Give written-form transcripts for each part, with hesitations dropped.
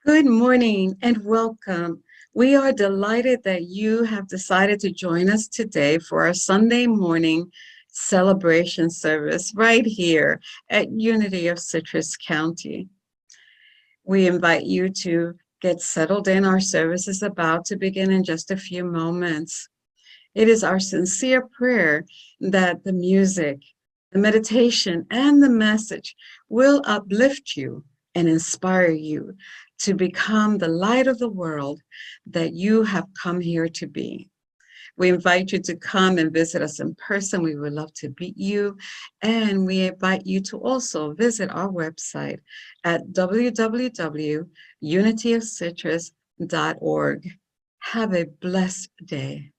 Good morning and welcome. We are delighted that you have decided to join us today for our Sunday morning celebration service right here at Unity of Citrus County. We invite you to get settled in. Our service is about to begin in just a few moments. It is our sincere prayer that the music, the meditation, and the message will uplift you and inspire you to become the light of the world that you have come here to be. We invite you to come and visit us in person. We would love to meet you. And we invite you to also visit our website at www.unityofcitrus.org. Have a blessed day.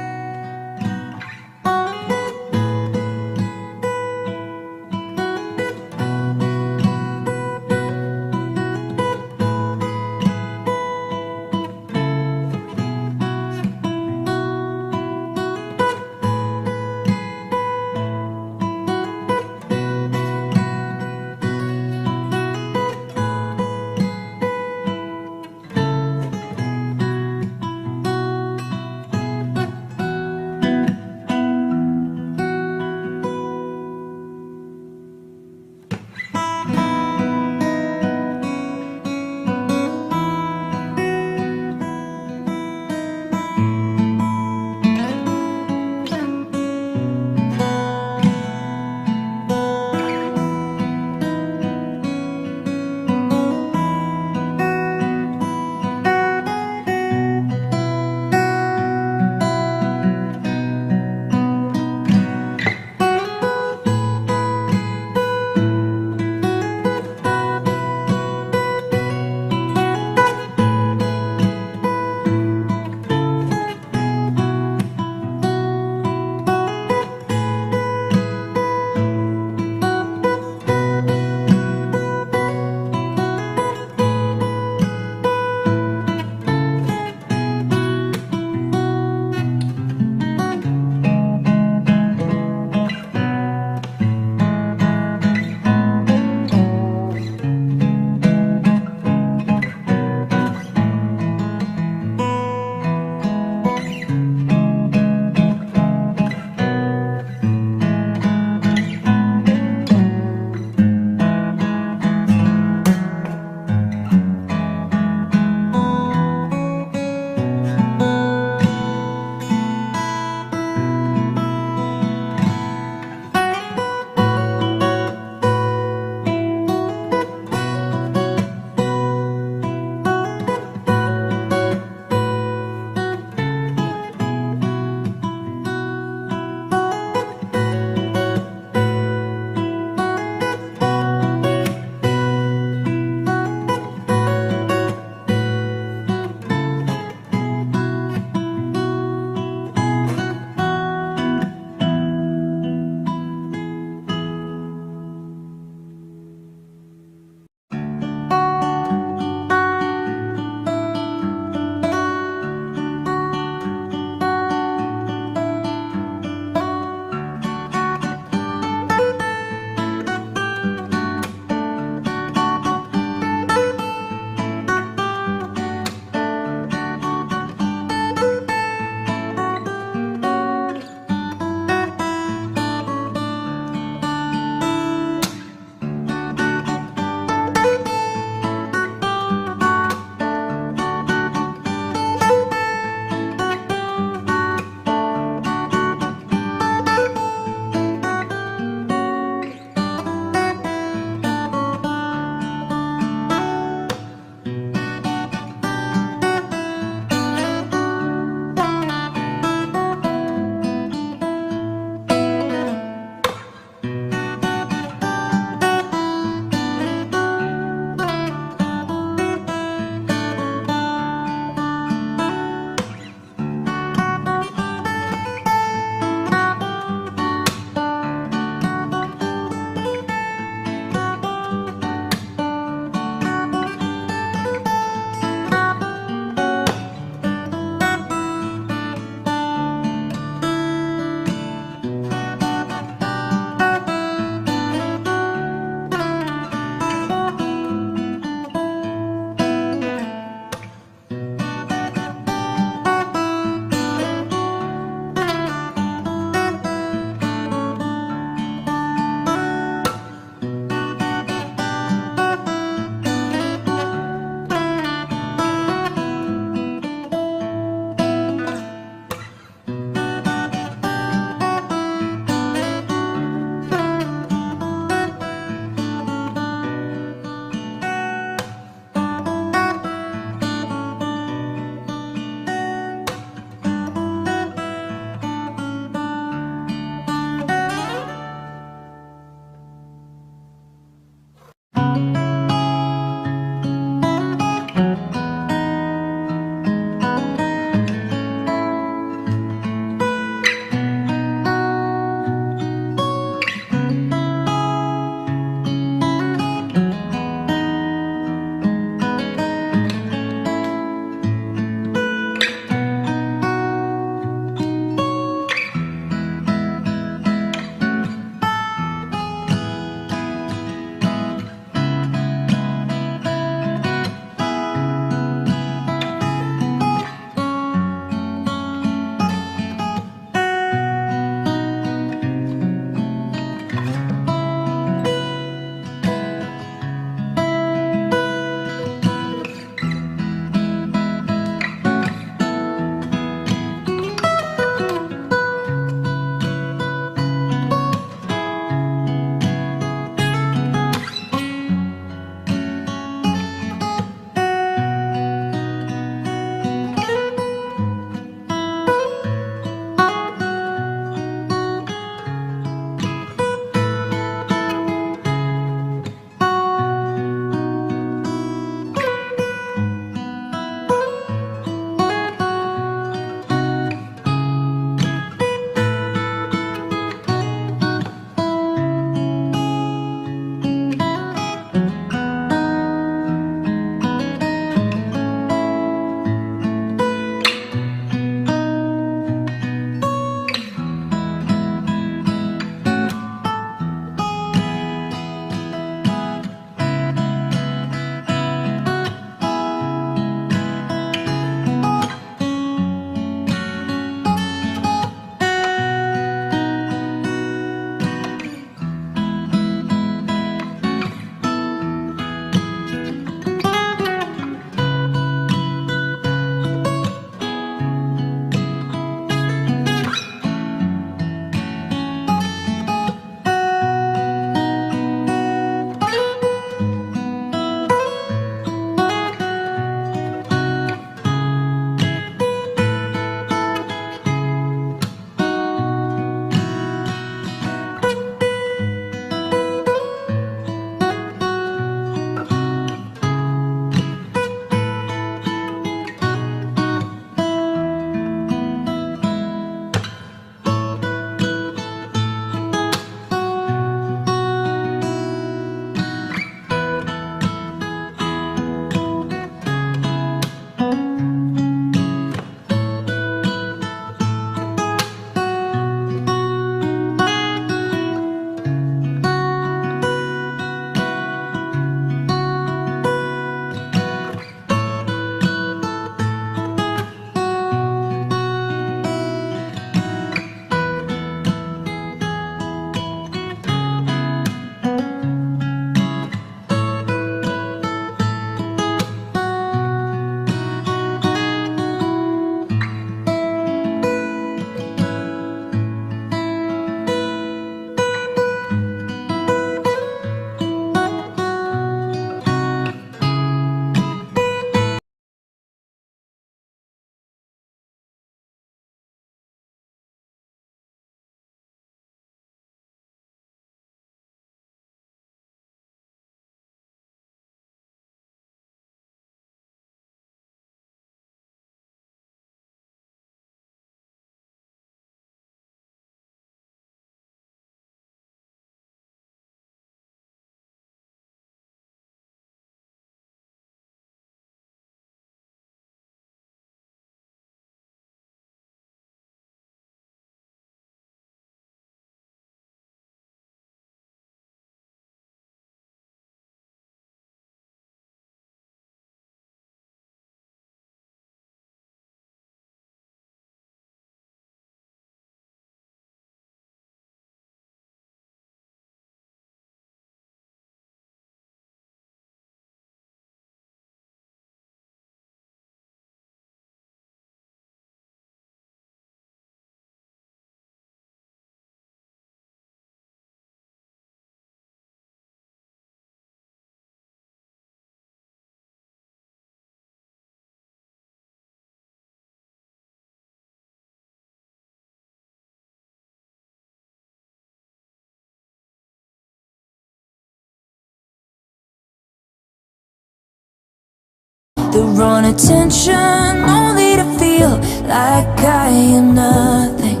the wrong attention, only to feel like I am nothing.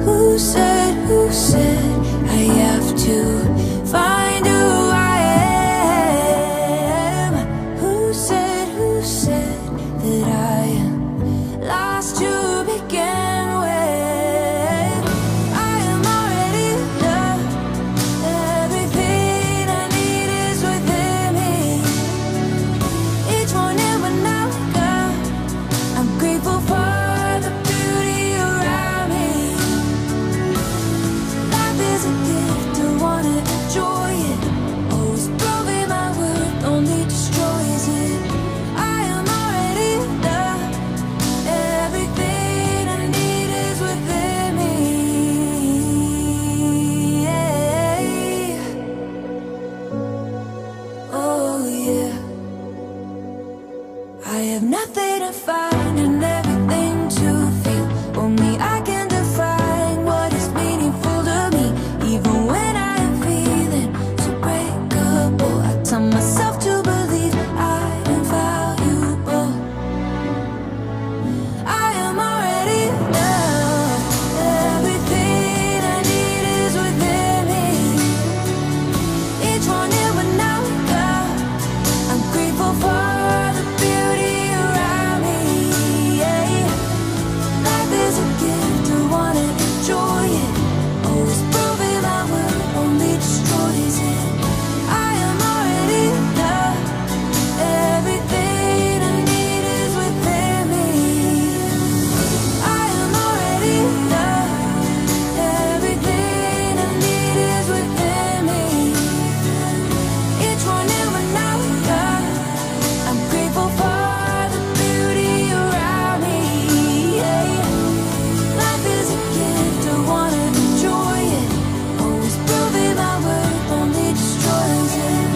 Who said I have to find who I am? Who said that I am lost to begin with? I am already loved. Everything I need is within me. Each morning when I wake up, I'm grateful for the beauty around me. Life is a gift, I wanna enjoy it. Always proving my worth only destroys it. I am already loved. Everything I need is within me. Oh yeah. I have nothing to find and everything to feel. Only I can define what is meaningful to me. Even when I am feeling so breakable, I tell myself to believe I am valuable. I am already loved. Everything I need is within me. Each morning when I wake up, I'm grateful for the beauty around me. Yeah. Life is a gift, I wanna enjoy it. Always proving my worth only destroys it. I am already loved. Everything I need is within me. I am already loved. Everything I need is within me. Each morning when I wake up, I'm grateful for the beauty around me. Yeah. Life is a gift, I wanna enjoy it. Always proving my worth only destroys it.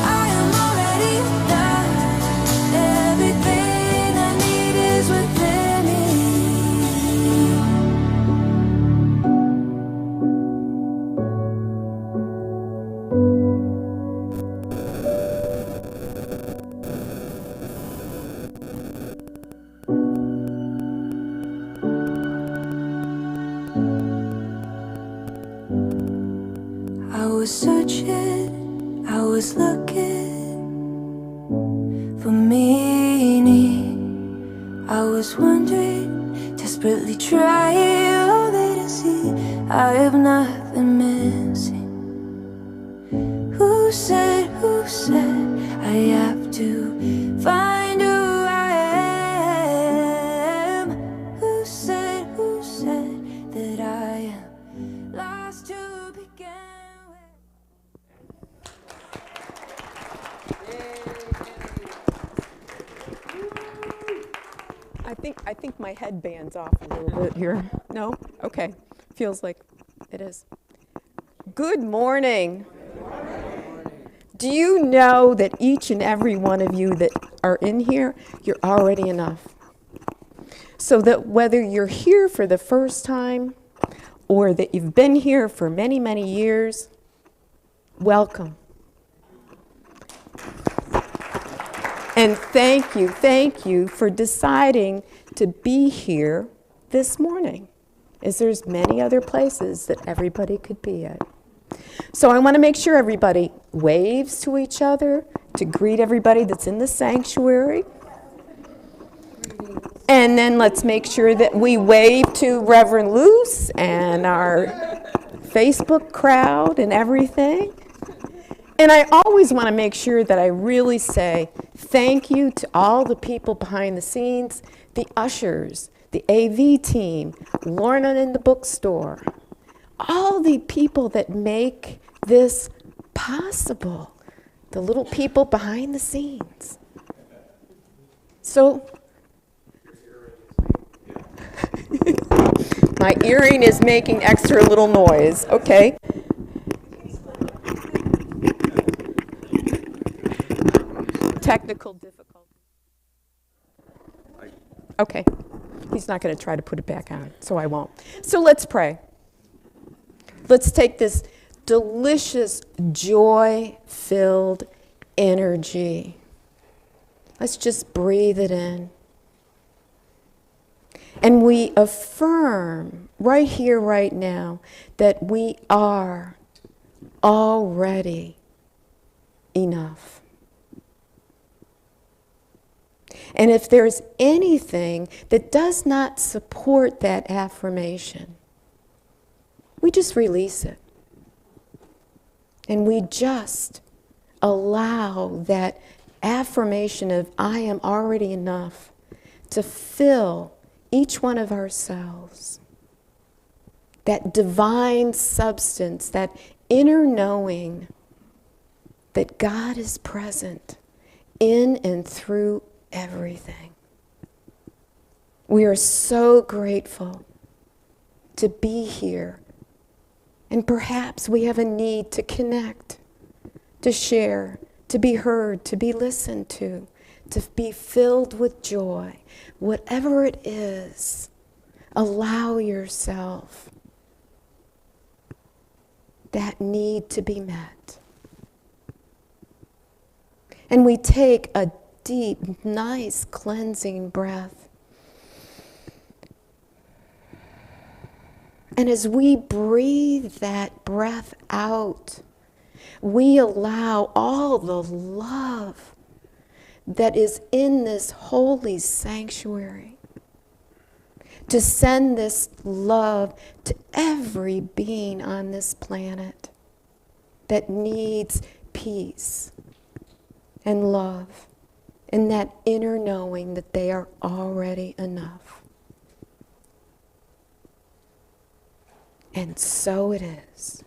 I am already loved. Everything I need is within me. I was searching, I was looking for meaning. I was wondering, desperately trying only to see I have nothing missing. Who said I have to find who I am? Who said that I am lost to begin with? I think my headband's off a little bit here. No? Okay. Feels like it is. Good morning. Do you know that each and every one of you that are in here, you're already enough? So that whether you're here for the first time or that you've been here for many, many years, welcome. And thank you for deciding to be here this morning, as there's many other places that everybody could be at. So I want to make sure everybody waves to each other to greet everybody that's in the sanctuary. And then let's make sure that we wave to Reverend Luce and our Facebook crowd and everything. And I always want to make sure that I really say thank you to all the people behind the scenes, the ushers, the AV team, Lorna in the bookstore, all the people that make this possible, the little people behind the scenes. So, my earring is making extra little noise, okay? Technical difficulty. Okay, he's not going to try to put it back on, so I won't. So let's pray. Let's take this delicious, joy-filled energy Let's just breathe it in. And we affirm right here, right now, that we are already enough. And if there's anything that does not support that affirmation, we just release it. And we just allow that affirmation of I am already enough to fill each one of our cells. That divine substance, that inner knowing that God is present in and through everything. We are so grateful to be here. And perhaps we have a need to connect, to share, to be heard, to be listened to be filled with joy. Whatever it is, allow yourself that need to be met. And we take a deep, nice, cleansing breath. And as we breathe that breath out, we allow all the love that is in this holy sanctuary to send this love to every being on this planet that needs peace and love and that inner knowing that they are already enough. And so it is.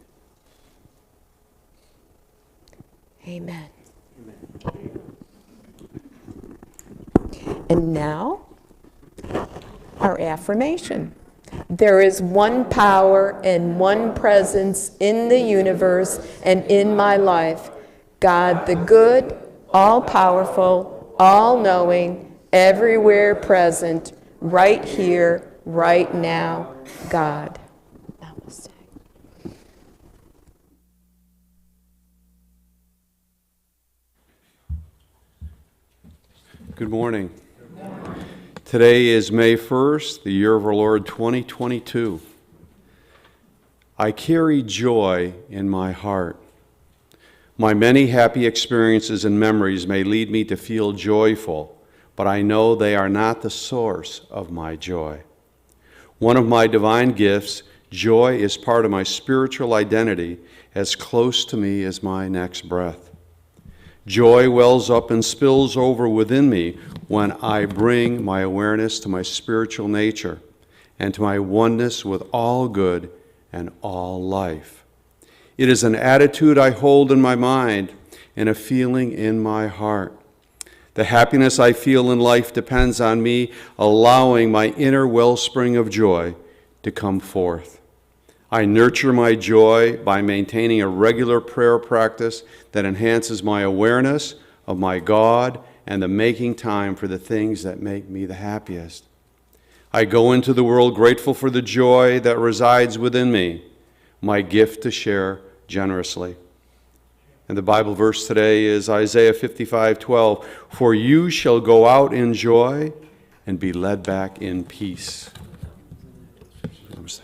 Amen. And now, our affirmation. There is one power and one presence in the universe and in my life. God the good, all-powerful, all-knowing, everywhere present, right here, right now, God. Namaste. Good morning. Today is May 1st, the year of our Lord 2022. I carry joy in my heart. My many happy experiences and memories may lead me to feel joyful, but I know they are not the source of my joy. One of my divine gifts, joy, is part of my spiritual identity, as close to me as my next breath. Joy wells up and spills over within me when I bring my awareness to my spiritual nature and to my oneness with all good and all life. It is an attitude I hold in my mind and a feeling in my heart. The happiness I feel in life depends on me allowing my inner wellspring of joy to come forth. I nurture my joy by maintaining a regular prayer practice that enhances my awareness of my God and the making time for the things that make me the happiest. I go into the world grateful for the joy that resides within me, my gift to share generously. And the Bible verse today is Isaiah 55:12, "For you shall go out in joy and be led back in peace." Namaste.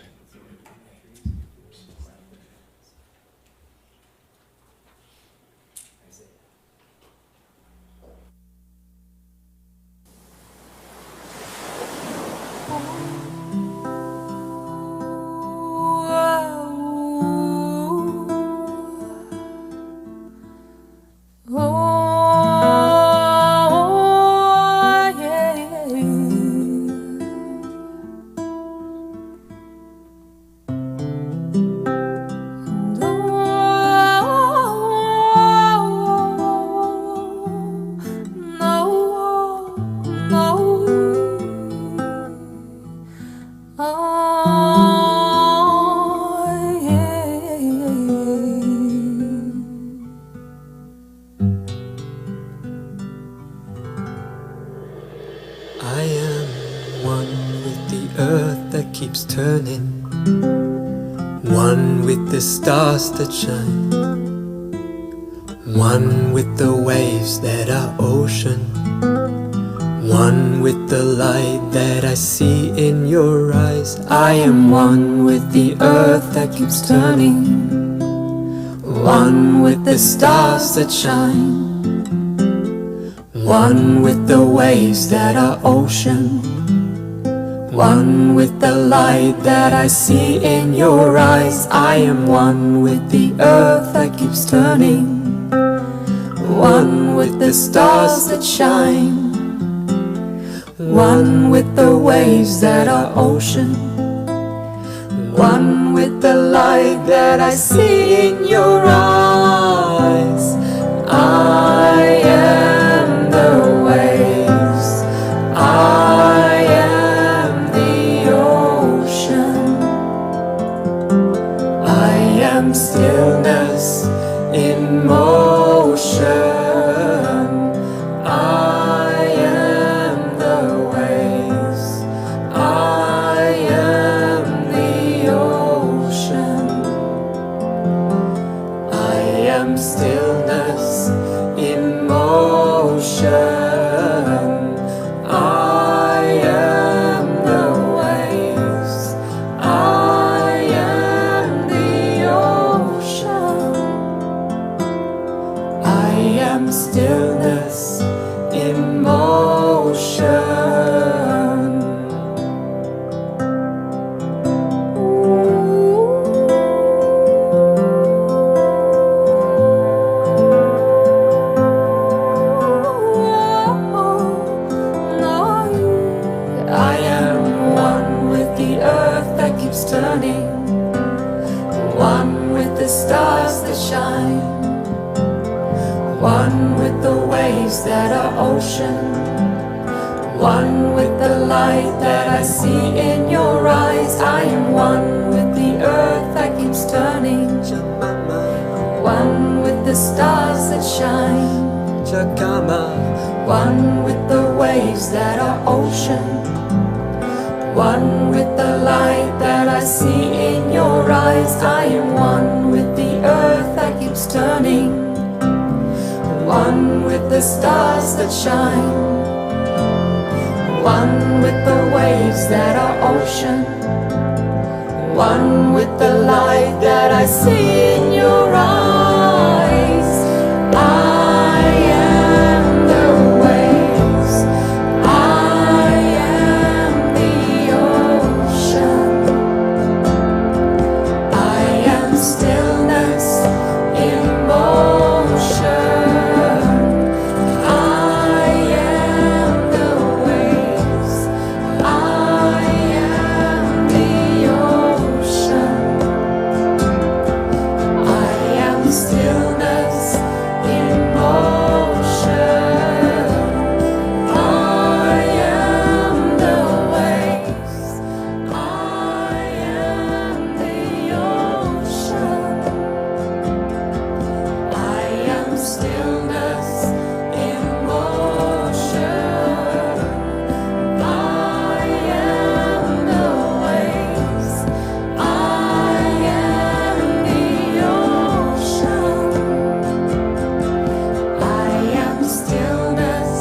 I am one with the earth that keeps turning, one with the stars that shine, one with the waves that are ocean, One with the light that I see in your eyes. I am one with the earth that keeps turning, one with the stars that shine, one with the waves that are ocean, one with the light that I see in your eyes. I am one with the earth that keeps turning, one with the stars that shine, one with the waves that are ocean, one with the light that I see in your eyes. I am the waves, I am the ocean, I am stillness in motion. I am the waves, I am the ocean, I am stillness in motion. I am the waves, I am the ocean, I am stillness in motion. I am one with the earth that keeps turning, one with the stars that shine, one with the waves that are ocean, one with the light that I see in your eyes. I am one with the earth that keeps turning, one with the stars that shine, one with the waves that are ocean, one with the light that I see in your eyes. I am one with the earth that keeps turning, one with the stars that shine, one with the waves that are ocean, one with the light that I see in your eyes. I am the waves, I am the ocean, I am stillness in motion. I am the waves, I am the ocean, I am stillness in motion. I am the waves, I am the ocean, I am stillness in motion. I am the waves, I am the ocean, I am stillness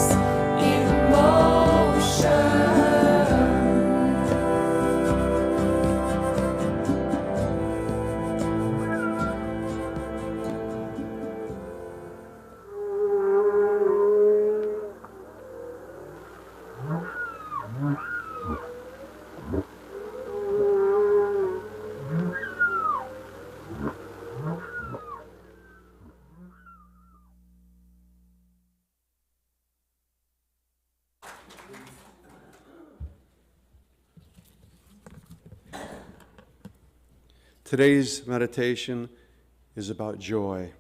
in motion. Today's meditation is about joy.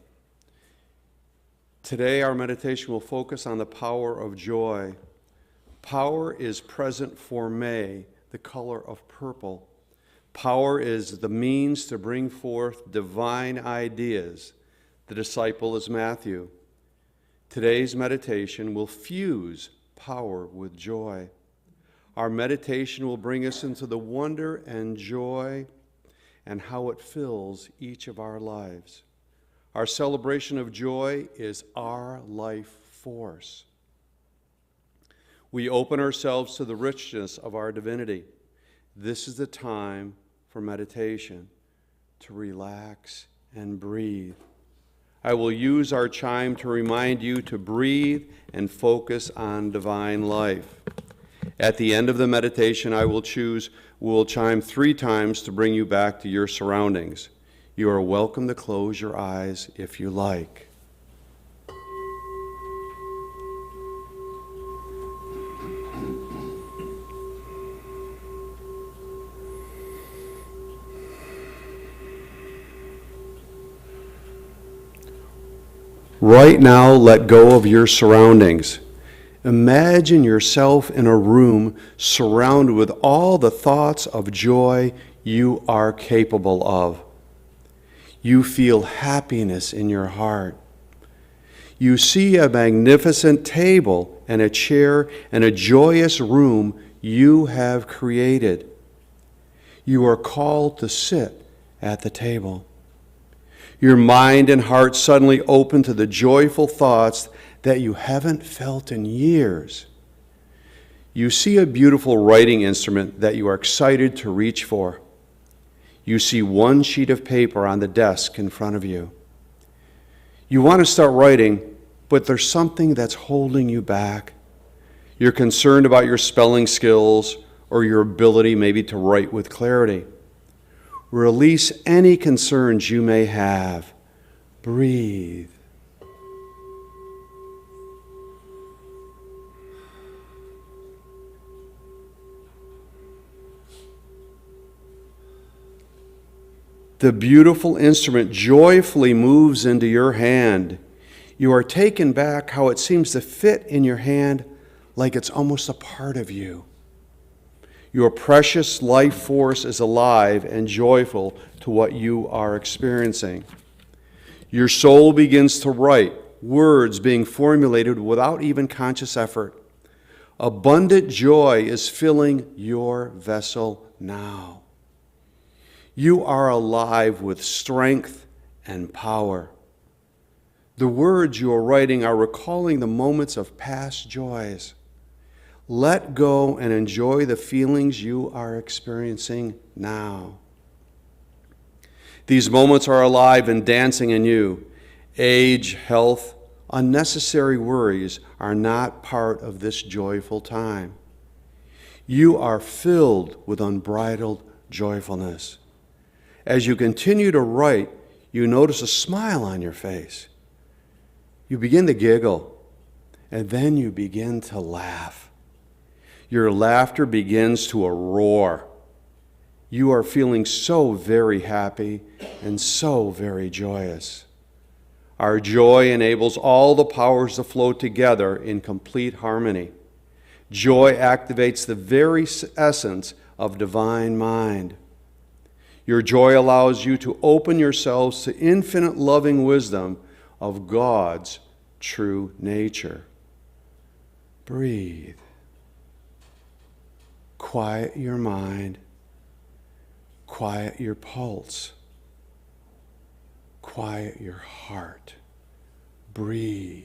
Today, our meditation will focus on the power of joy. Power is present for May, the color of purple. Power is the means to bring forth divine ideas. The disciple is Matthew. Today's meditation will fuse power with joy. Our meditation will bring us into the wonder and joy and how it fills each of our lives. Our celebration of joy is our life force. We open ourselves to the richness of our divinity. This is the time for meditation, to relax and breathe. I will use our chime to remind you to breathe and focus on divine life. At the end of the meditation, we'll chime 3 times to bring you back to your surroundings. You are welcome to close your eyes if you like. Right now, let go of your surroundings. Imagine yourself in a room surrounded with all the thoughts of joy you are capable of. You feel happiness in your heart. You see a magnificent table and a chair and a joyous room you have created. You are called to sit at the table. Your mind and heart suddenly open to the joyful thoughts that you haven't felt in years. You see a beautiful writing instrument that you are excited to reach for. You see one sheet of paper on the desk in front of you. You want to start writing, but there's something that's holding you back. You're concerned about your spelling skills or your ability maybe to write with clarity. Release any concerns you may have. Breathe. The beautiful instrument joyfully moves into your hand. You are taken back how it seems to fit in your hand like it's almost a part of you. Your precious life force is alive and joyful to what you are experiencing. Your soul begins to write, words being formulated without even conscious effort. Abundant joy is filling your vessel now. You are alive with strength and power. The words you are writing are recalling the moments of past joys. Let go and enjoy the feelings you are experiencing now. These moments are alive and dancing in you. Age, health, unnecessary worries are not part of this joyful time. You are filled with unbridled joyfulness. As you continue to write, you notice a smile on your face. You begin to giggle, and then you begin to laugh. Your laughter begins to a roar. You are feeling so very happy and so very joyous. Our joy enables all the powers to flow together in complete harmony. Joy activates the very essence of divine mind. Your joy allows you to open yourselves to infinite loving wisdom of God's true nature. Breathe. Quiet your mind. Quiet your pulse. Quiet your heart. Breathe.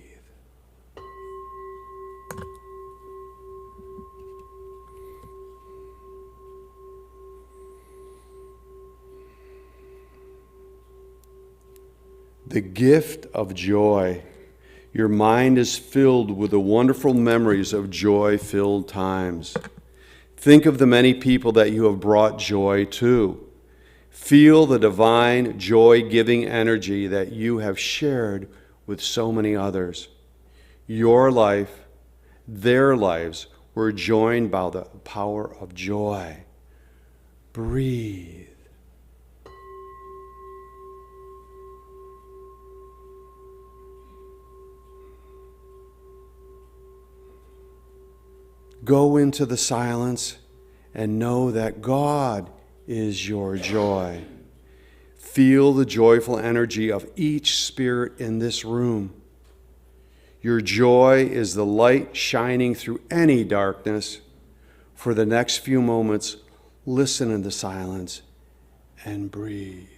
The gift of joy. Your mind is filled with the wonderful memories of joy-filled times. Think of the many people that you have brought joy to. Feel the divine, joy-giving energy that you have shared with so many others. Your life, their lives were joined by the power of joy. Breathe. Go into the silence and know that God is your joy. Feel the joyful energy of each spirit in this room. Your joy is the light shining through any darkness. For the next few moments, listen in the silence and breathe.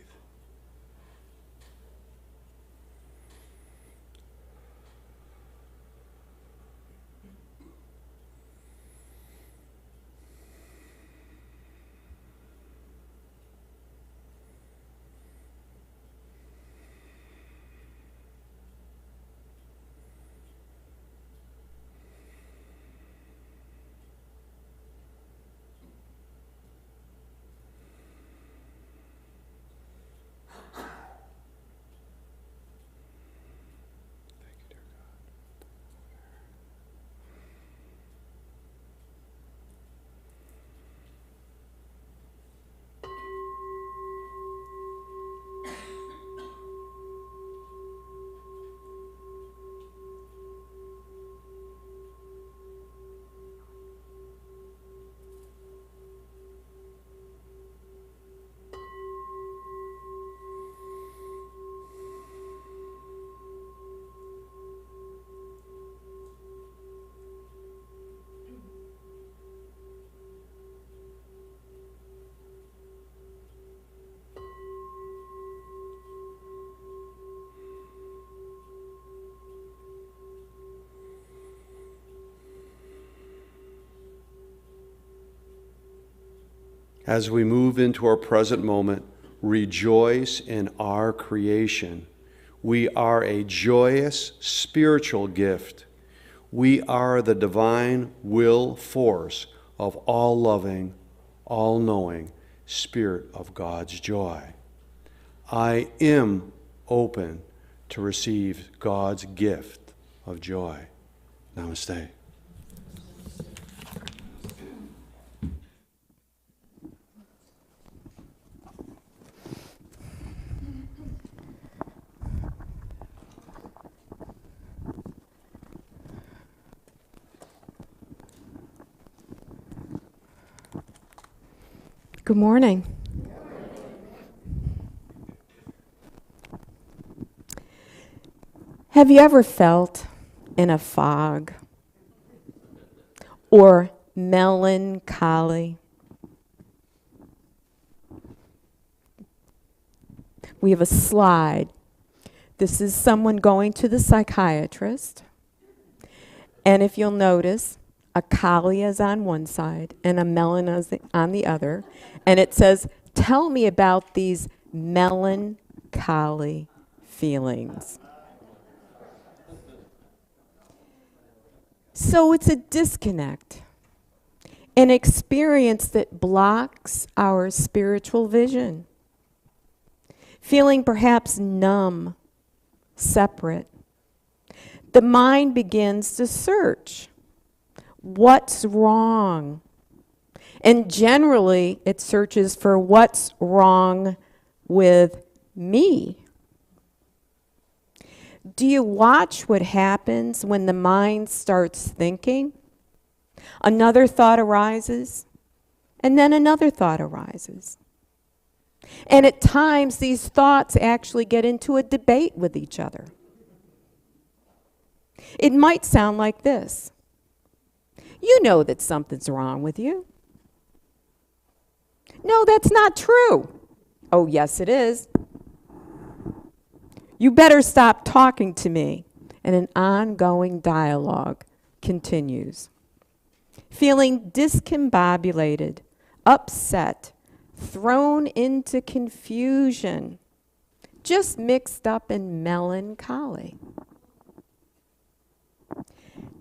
As we move into our present moment, rejoice in our creation. We are a joyous spiritual gift. We are the divine will force of all loving, all knowing Spirit of God's joy. I am open to receive God's gift of joy. Namaste. Good morning. Have you ever felt in a fog or melancholy? We have a slide. This is someone going to the psychiatrist. And if you'll notice, a kali is on one side and a melon is on the other. And it says, tell me about these melancholy feelings. So it's a disconnect, an experience that blocks our spiritual vision. Feeling perhaps numb, separate. The mind begins to search. What's wrong? And generally, it searches for what's wrong with me. Do you watch what happens when the mind starts thinking? Another thought arises, and then another thought arises. And at times, these thoughts actually get into a debate with each other. It might sound like this. You know that something's wrong with you. No, that's not true. Oh, yes, it is. You better stop talking to me. And an ongoing dialogue continues. Feeling discombobulated, upset, thrown into confusion, just mixed up in melancholy.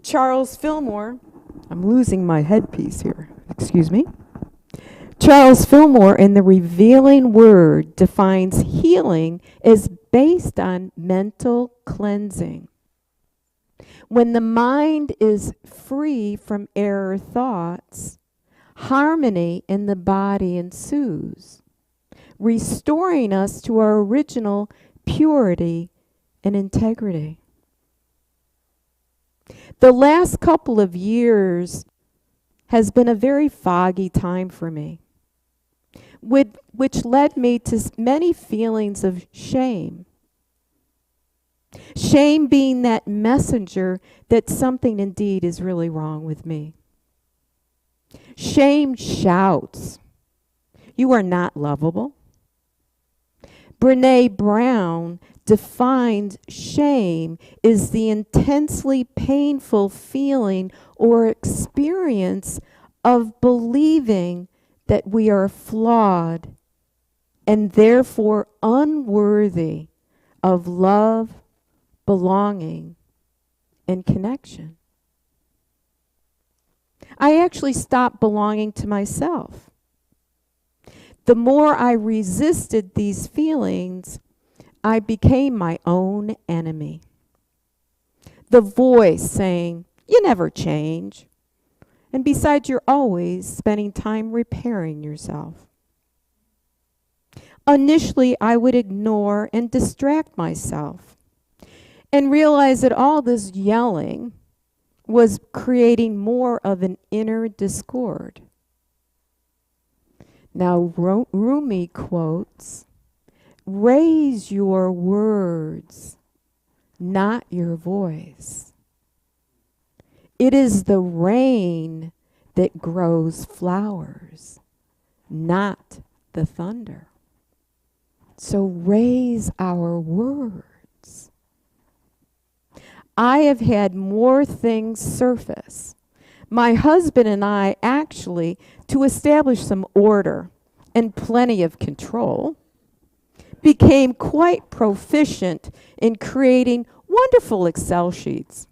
Charles Fillmore, I'm losing my headpiece here, excuse me. Charles Fillmore in The Revealing Word defines healing as based on mental cleansing. When the mind is free from error thoughts, harmony in the body ensues, restoring us to our original purity and integrity. The last couple of years has been a very foggy time for me, which led me to many feelings of shame. Shame being that messenger that something indeed is really wrong with me. Shame shouts, you are not lovable. Brene Brown defined shame as the intensely painful feeling or experience of believing that we are flawed and therefore unworthy of love, belonging, and connection. I actually stopped belonging to myself. The more I resisted these feelings, I became my own enemy. The voice saying, you never change. And besides, you're always spending time repairing yourself. Initially, I would ignore and distract myself and realize that all this yelling was creating more of an inner discord. Now, Rumi quotes, raise your words, not your voice. It is the rain that grows flowers, not the thunder. So raise our words. I have had more things surface. My husband and I actually, to establish some order, and plenty of control, became quite proficient in creating wonderful Excel sheets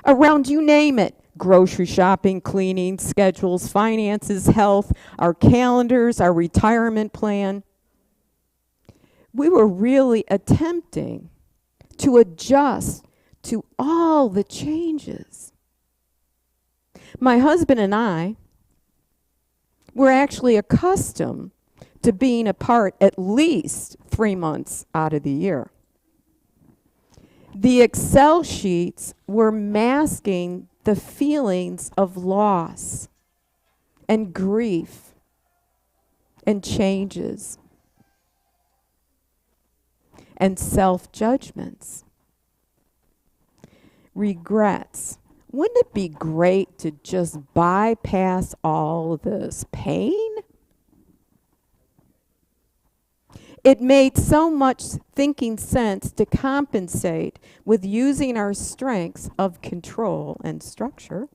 around you name it: grocery shopping, cleaning, schedules, finances, health, our calendars, our retirement plan. We were really attempting to adjust to all the changes. My husband and I were actually accustomed to being apart at least 3 months out of the year. The Excel sheets were masking the feelings of loss and grief and changes and self-judgments, regrets. Wouldn't it be great to just bypass all this pain? It made so much thinking sense to compensate with using our strengths of control and structure.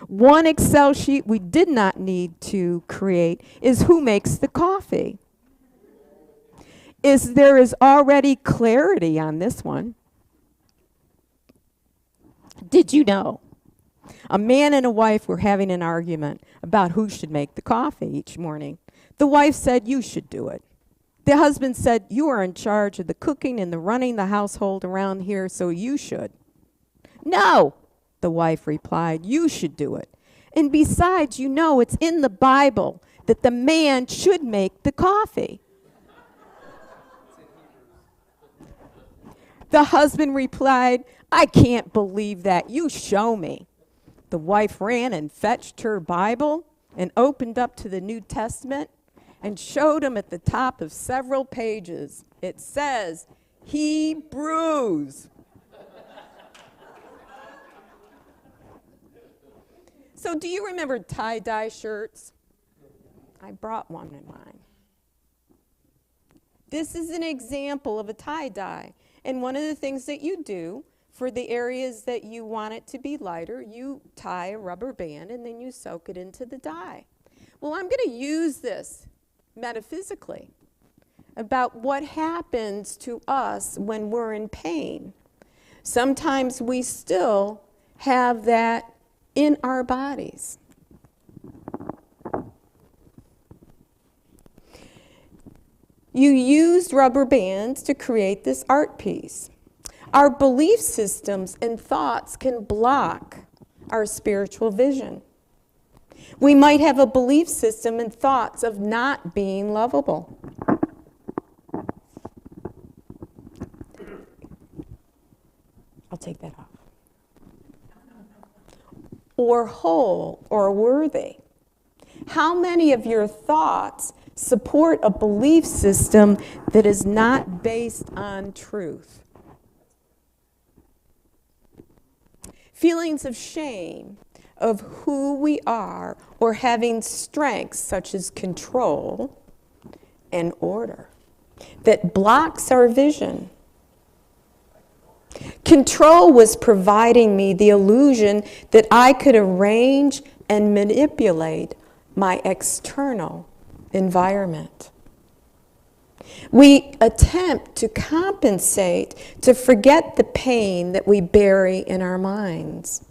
One Excel sheet we did not need to create is who makes the coffee. There is already clarity on this one. Did you know? A man and a wife were having an argument about who should make the coffee each morning. The wife said, "You should do it." The husband said, "You are in charge of the cooking and the running the household around here, so you should." "No," the wife replied, "you should do it. And besides, you know it's in the Bible that the man should make the coffee." The husband replied, "I can't believe that. You show me." The wife ran and fetched her Bible and opened up to the New Testament and showed him at the top of several pages. It says, Hebrews. So do you remember tie-dye shirts? I brought one in mine. This is an example of a tie-dye. And one of the things that you do for the areas that you want it to be lighter, you tie a rubber band and then you soak it into the dye. Well, I'm going to use this metaphysically about what happens to us when we're in pain. Sometimes we still have that in our bodies. You used rubber bands to create this art piece. Our belief systems and thoughts can block our spiritual vision. We might have a belief system and thoughts of not being lovable. I'll take that off. Or whole or worthy. How many of your thoughts support a belief system that is not based on truth? Feelings of shame of who we are, or having strengths such as control and order that blocks our vision. Control was providing me the illusion that I could arrange and manipulate my external environment. We attempt to compensate, to forget the pain that we bury in our minds.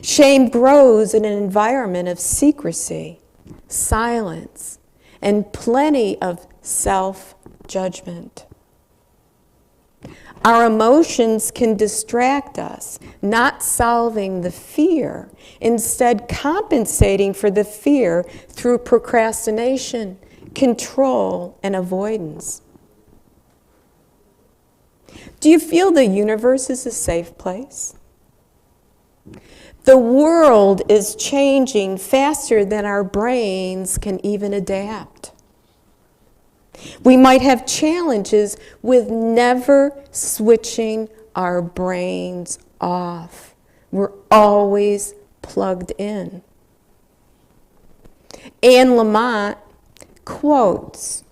Shame grows in an environment of secrecy, silence, and plenty of self-judgment. Our emotions can distract us, not solving the fear, instead compensating for the fear through procrastination, control, and avoidance. Do you feel the universe is a safe place? The world is changing faster than our brains can even adapt. We might have challenges with never switching our brains off. We're always plugged in. Anne Lamott quotes,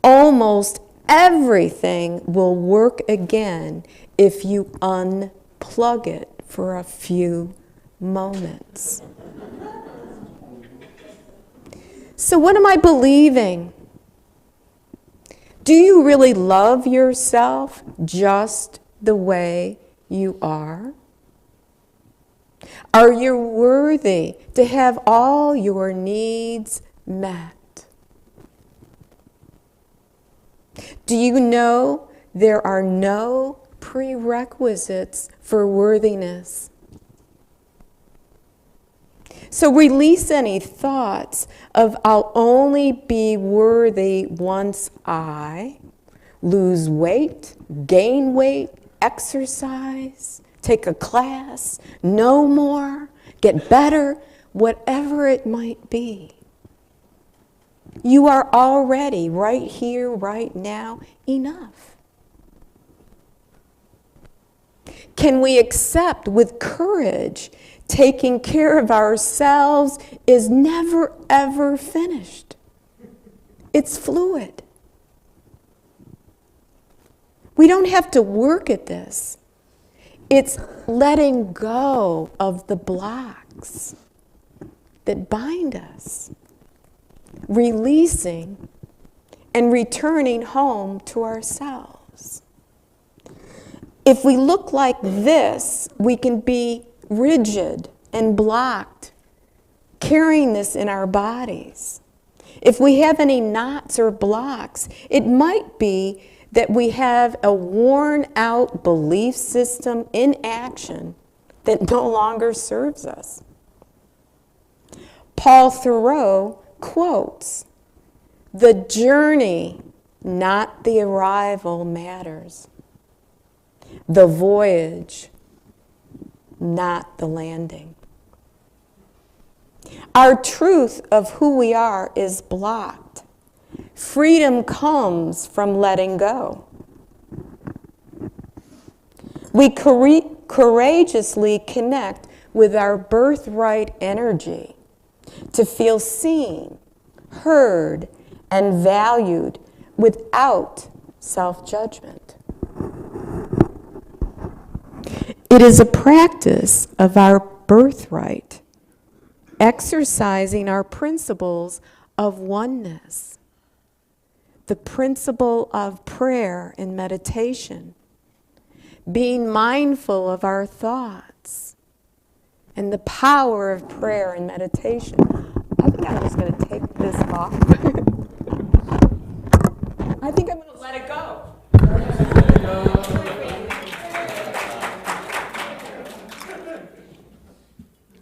"Almost everything will work again if you unplug it for a few moments." So what am I believing? Do you really love yourself just the way you are? Are you worthy to have all your needs met? Do you know there are no prerequisites for worthiness? So release any thoughts of I'll only be worthy once I lose weight, gain weight, exercise, take a class, know more, get better, whatever it might be. You are already right here, right now, enough. Can we accept with courage taking care of ourselves is never, ever finished? It's fluid. We don't have to work at this. It's letting go of the blocks that bind us, releasing and returning home to ourselves. If we look like this, we can be rigid and blocked, carrying this in our bodies. If we have any knots or blocks, it might be that we have a worn out belief system in action that no longer serves us. Paul Thoreau quotes, "The journey, not the arrival, matters. The voyage, not the landing." Our truth of who we are is blocked. Freedom comes from letting go. We courageously connect with our birthright energy to feel seen, heard, and valued without self-judgment. It is a practice of our birthright, exercising our principles of oneness, the principle of prayer and meditation, being mindful of our thoughts, and the power of prayer and meditation. I think I'm just going to take this off. I think I'm going to let it go.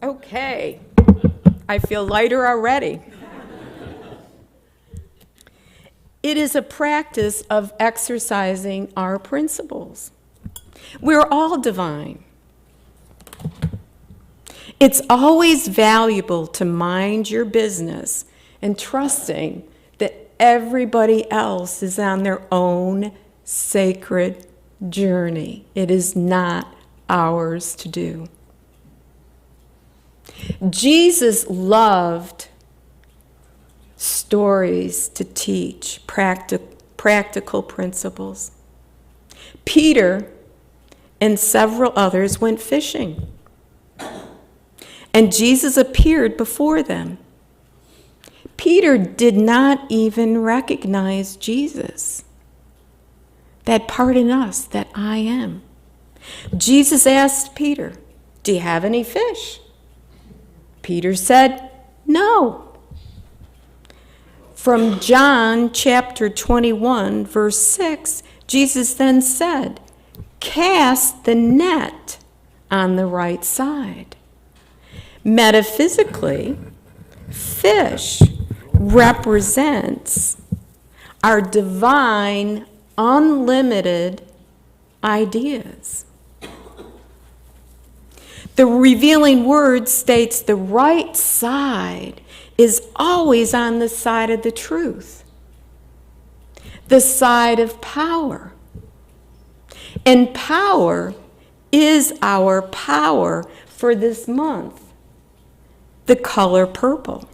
Okay, I feel lighter already. It is a practice of exercising our principles. We're all divine. It's always valuable to mind your business and trusting that everybody else is on their own sacred journey. It is not ours to do. Jesus loved stories to teach practical principles. Peter and several others went fishing, and Jesus appeared before them. Peter did not even recognize Jesus, that part in us that I am. Jesus asked Peter, "Do you have any fish?" Peter said, "No." From John chapter 21, verse 6, Jesus then said, "Cast the net on the right side." Metaphysically, fish represents our divine, unlimited ideas. The revealing word states the right side is always on the side of the truth, the side of power. And power is our power for this month, the color purple.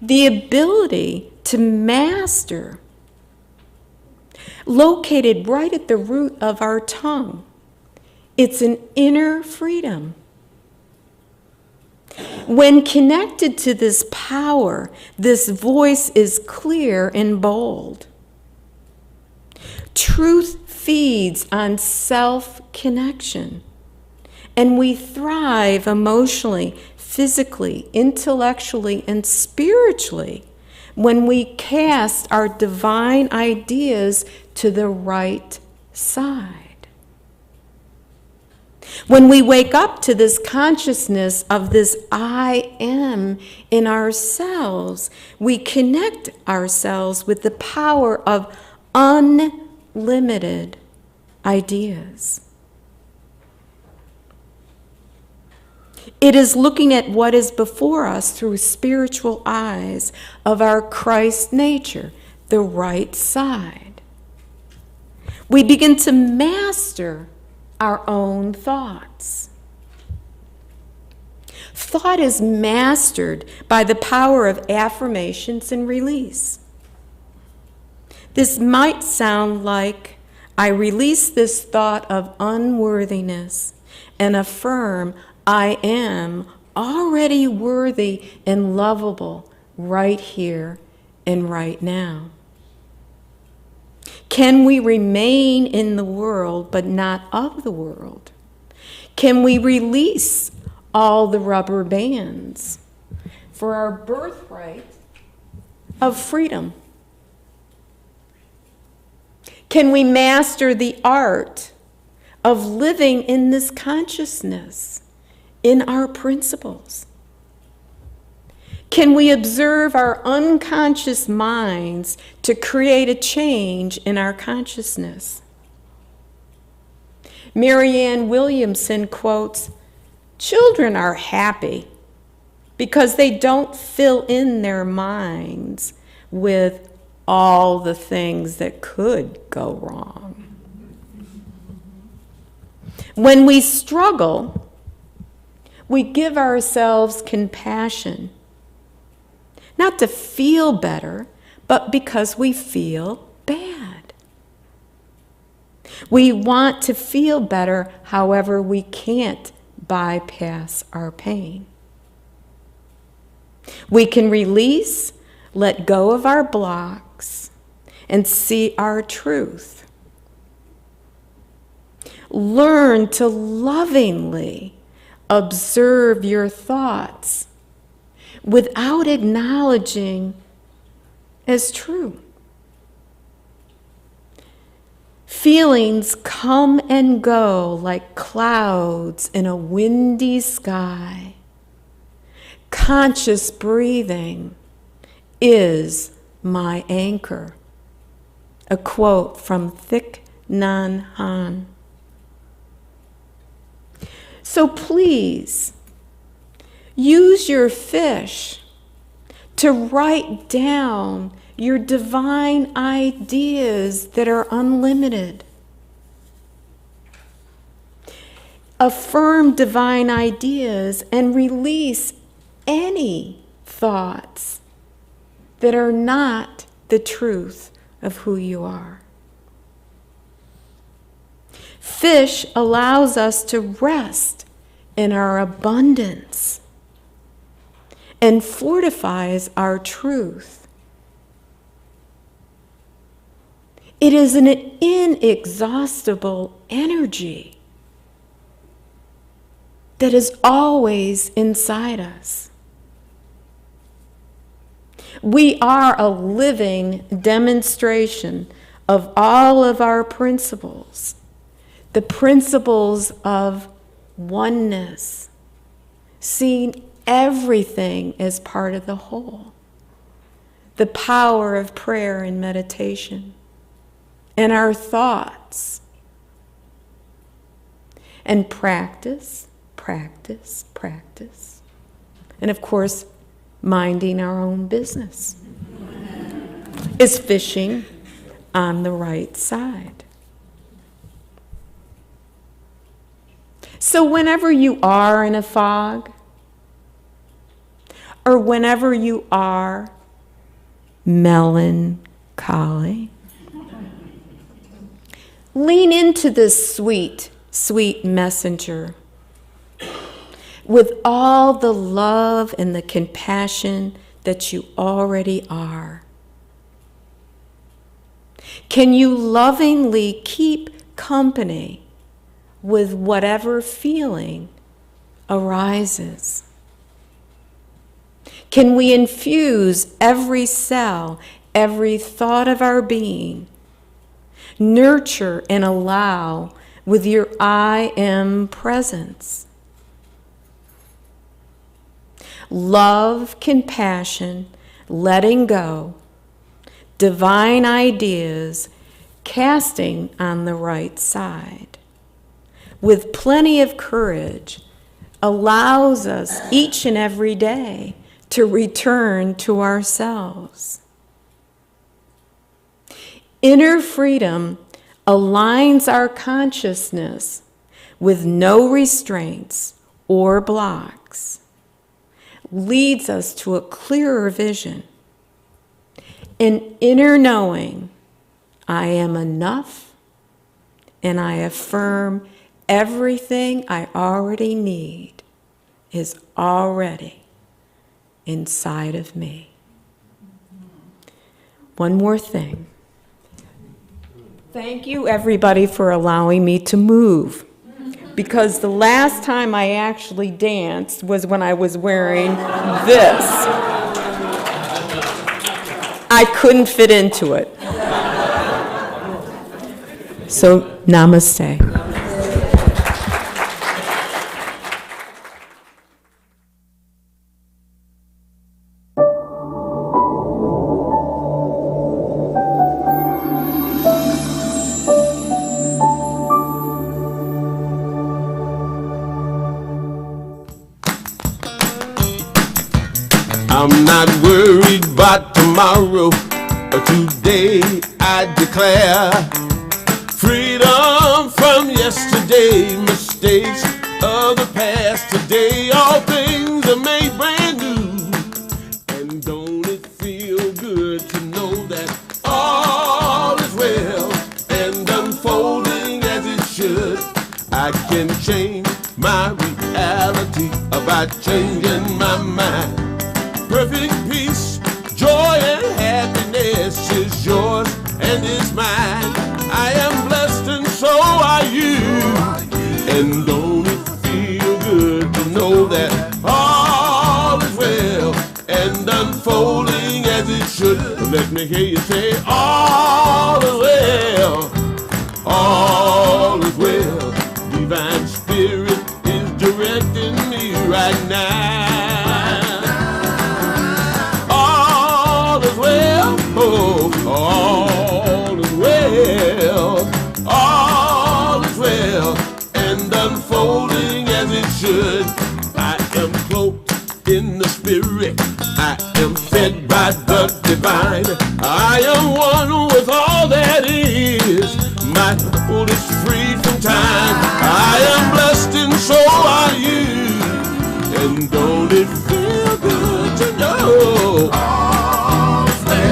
The ability to master, located right at the root of our tongue. It's an inner freedom. When connected to this power, this voice is clear and bold. Truth feeds on self-connection, and we thrive emotionally, physically, intellectually, and spiritually when we cast our divine ideas to the right side. When we wake up to this consciousness of this I am in ourselves, we connect ourselves with the power of unlimited ideas. It is looking at what is before us through spiritual eyes of our Christ nature, the right side. We begin to master our own thoughts. Thought is mastered by the power of affirmations and release. This might sound like, I release this thought of unworthiness and affirm I am already worthy and lovable right here and right now. Can we remain in the world but not of the world? Can we release all the rubber bands for our birthright of freedom? Can we master the art of living in this consciousness, in our principles? Can we observe our unconscious minds to create a change in our consciousness? Marianne Williamson quotes, "Children are happy because they don't fill in their minds with all the things that could go wrong." When we struggle, we give ourselves compassion, not to feel better, but because we feel bad. We want to feel better, however, we can't bypass our pain. We can release, let go of our blocks, and see our truth. Learn to lovingly observe your thoughts without acknowledging as true. Feelings come and go like clouds in a windy sky. Conscious breathing is my anchor. A quote from Thich Nhat Hanh. So please, use your fish to write down your divine ideas that are unlimited. Affirm divine ideas and release any thoughts that are not the truth of who you are. Fish allows us to rest in our abundance and fortifies our truth. It is an inexhaustible energy that is always inside us. We are a living demonstration of all of our principles, the principles of oneness, seeing everything as part of the whole, the power of prayer and meditation, and our thoughts, and practice, practice, practice, and of course, minding our own business is fishing on the right side. So whenever you are in a fog, or whenever you are melancholy, lean into this sweet, sweet messenger. with all the love and the compassion that you already are? Can you lovingly keep company with whatever feeling arises? Can we infuse every cell, every thought of our being, nurture and allow with your I am presence? Love, compassion, letting go, divine ideas, casting on the right side. With plenty of courage, allows us each and every day to return to ourselves. Inner freedom aligns our consciousness with no restraints or blocks, leads us to a clearer vision, an inner knowing, I am enough, and I affirm everything I already need is already inside of me. One more thing. Thank you, everybody, for allowing me to move, because the last time I actually danced was when I was wearing this. I couldn't fit into it. So, namaste. I'm not worried about tomorrow, but today I declare freedom from yesterday, mistakes of the past. Today all things are made brand new, and don't it feel good to know that all is well and unfolding as it should? I can change my reality by changing my mind. Perfect peace, joy, and happiness is yours and is mine. I am blessed and so are you. And don't it feel good to know that all is well and unfolding as it should? Let me hear you say, all is well, all is well. Divine Spirit is directing me right now. Oh, all is well, all is well, and unfolding as it should. I am cloaked in the Spirit, I am fed by the divine. I am one with all that is, my soul is free from time. I am blessed and so are you, and don't it feel good to know?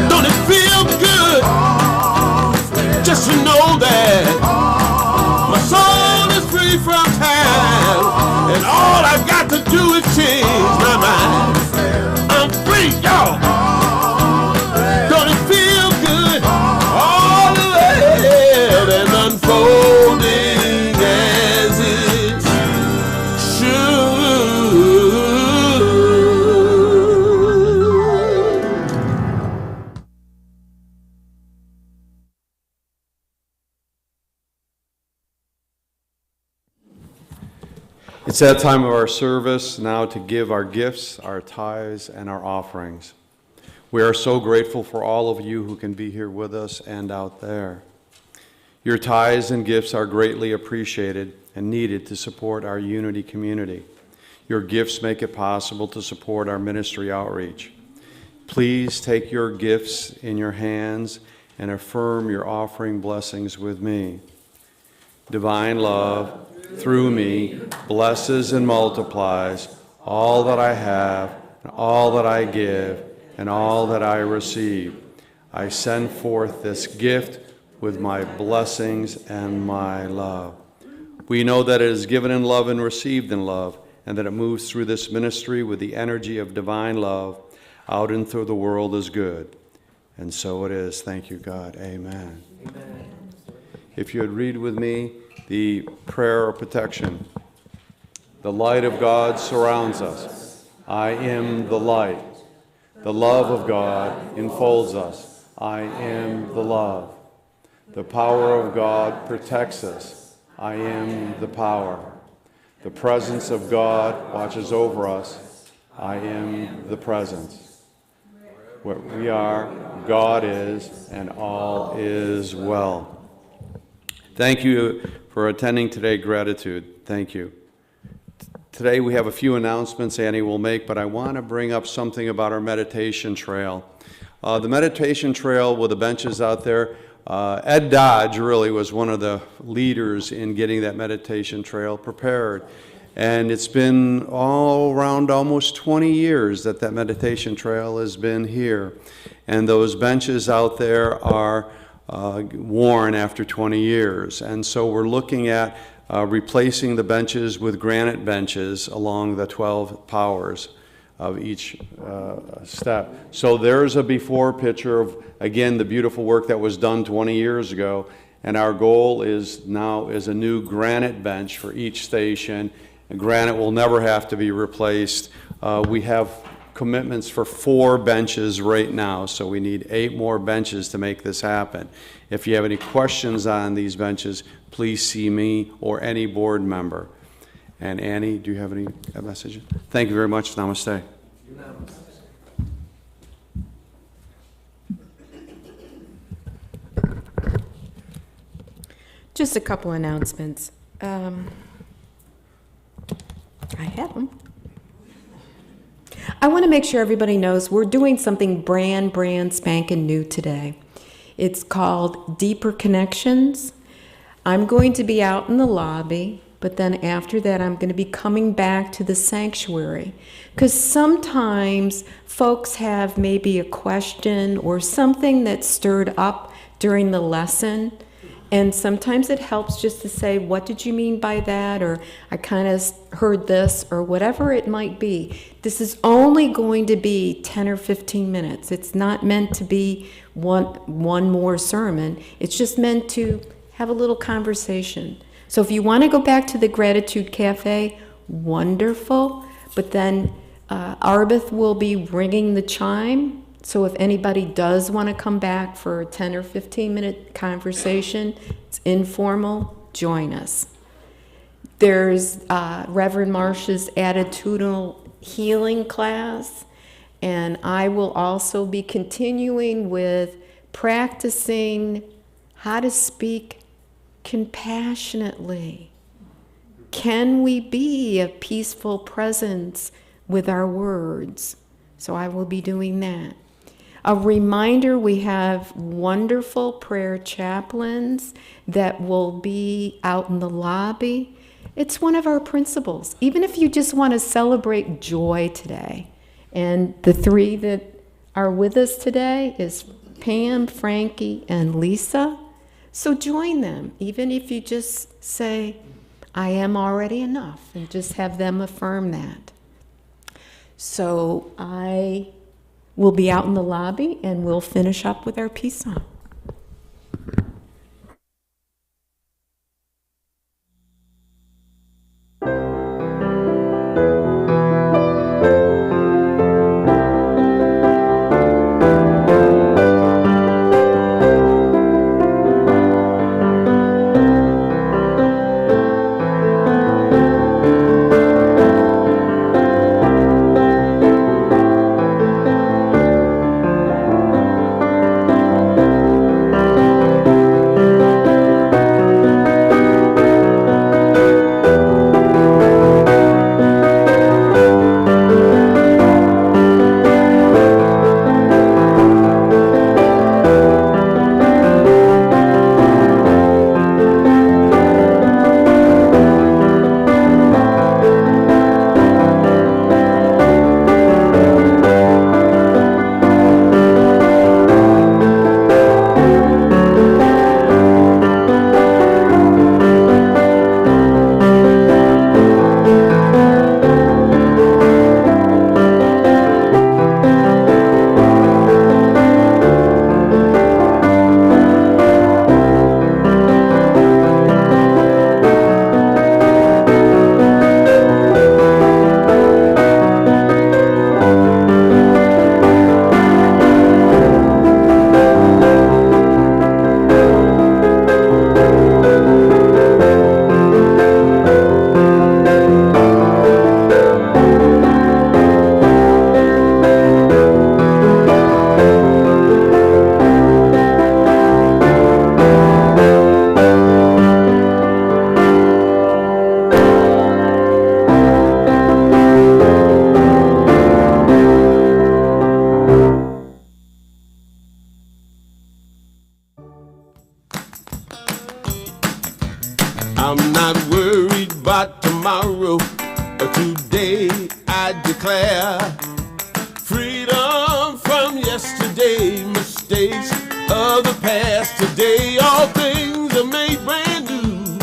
Don't it feel good just to know that my soul is free from time, and all I've got to do is change my mind. I'm free, y'all. Don't it feel good? All the way and unfolding as it should. It's that time of our service now to give our gifts, our tithes, and our offerings. We are so grateful for all of you who can be here with us and out there. Your tithes and gifts are greatly appreciated and needed to support our Unity community. Your gifts make it possible to support our ministry outreach. Please take your gifts in your hands and affirm your offering blessings with me. Divine love, through me, blesses and multiplies all that I have, and all that I give, and all that I receive. I send forth this gift with my blessings and my love. We know that it is given in love and received in love, and that it moves through this ministry with the energy of divine love out into the world as good. And so it is. Thank you, God. Amen. Amen. If you would read with me the prayer of protection. The light of God surrounds us. I am the light. The love of God enfolds us. I am the love. The power of God protects us. I am the power. The presence of God watches over us. I am the presence. What we are, God is, and all is well. Thank you for attending today. Gratitude. Thank you. Today we have a few announcements Annie will make, but I want to bring up something about our meditation trail. The meditation trail with the benches out there, Ed Dodge really was one of the leaders in getting that meditation trail prepared. And it's been all around almost 20 years that that meditation trail has been here. And those benches out there are worn after 20 years. And so we're looking at replacing the benches with granite benches along the 12 powers of each step. So there's a before picture of, again, the beautiful work that was done 20 years ago. And our goal is now is a new granite bench for each station. And granite will never have to be replaced. We have commitments for 4 benches right now, so we need 8 more benches to make this happen. If you have any questions on these benches, please see me or any board member. And Annie, do you have any messages? Thank you very much. Namaste. Just a couple announcements. I have them. I want to make sure everybody knows we're doing something brand spanking new today. It's called Deeper Connections. I'm going to be out in the lobby, but then after that I'm going to be coming back to the sanctuary, because sometimes folks have maybe a question or something that stirred up during the lesson. And sometimes it helps just to say, what did you mean by that? Or I kind of heard this, or whatever it might be. This is only going to be 10 or 15 minutes. It's not meant to be one more sermon. It's just meant to have a little conversation. So if you want to go back to the Gratitude Cafe, wonderful. But then Arbeth will be ringing the chime. So if anybody does want to come back for a 10 or 15 minute conversation, it's informal, join us. There's Reverend Marsh's attitudinal healing class, and I will also be continuing with practicing how to speak compassionately. Can we be a peaceful presence with our words? So I will be doing that. A reminder, we have wonderful prayer chaplains that will be out in the lobby. It's one of our principles. Even if you just want to celebrate joy today. And the 3 that are with us today is Pam, Frankie, and Lisa. So join them, even if you just say, I am already enough, and just have them affirm that. So I will be out in the lobby, and we'll finish up with our peace song. share. Freedom from yesterday, mistakes of the past. Today all things are made brand new.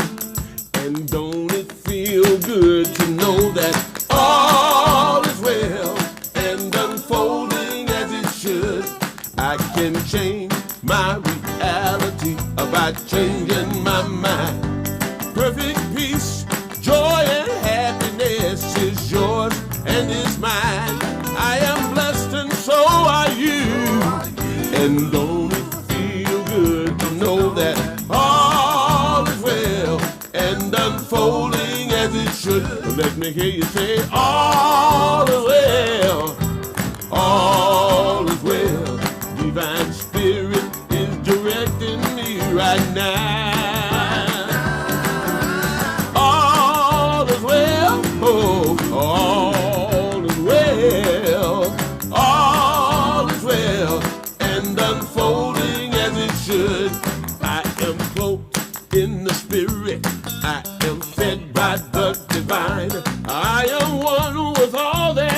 And don't it feel good to know that all is well and unfolding as it should? I can change my reality by changing my mind. Perfect peace, joy, and happiness is yours and is mine. I am blessed and so are you. And don't it feel good to know that all is well and unfolding as it should? Let me hear you say, all is well, all is well. Divine Spirit is directing me right now. All is well, oh, all is well, all is well, and unfolding as it should. I am cloaked in the Spirit, I am fed by the divine, I am one with all that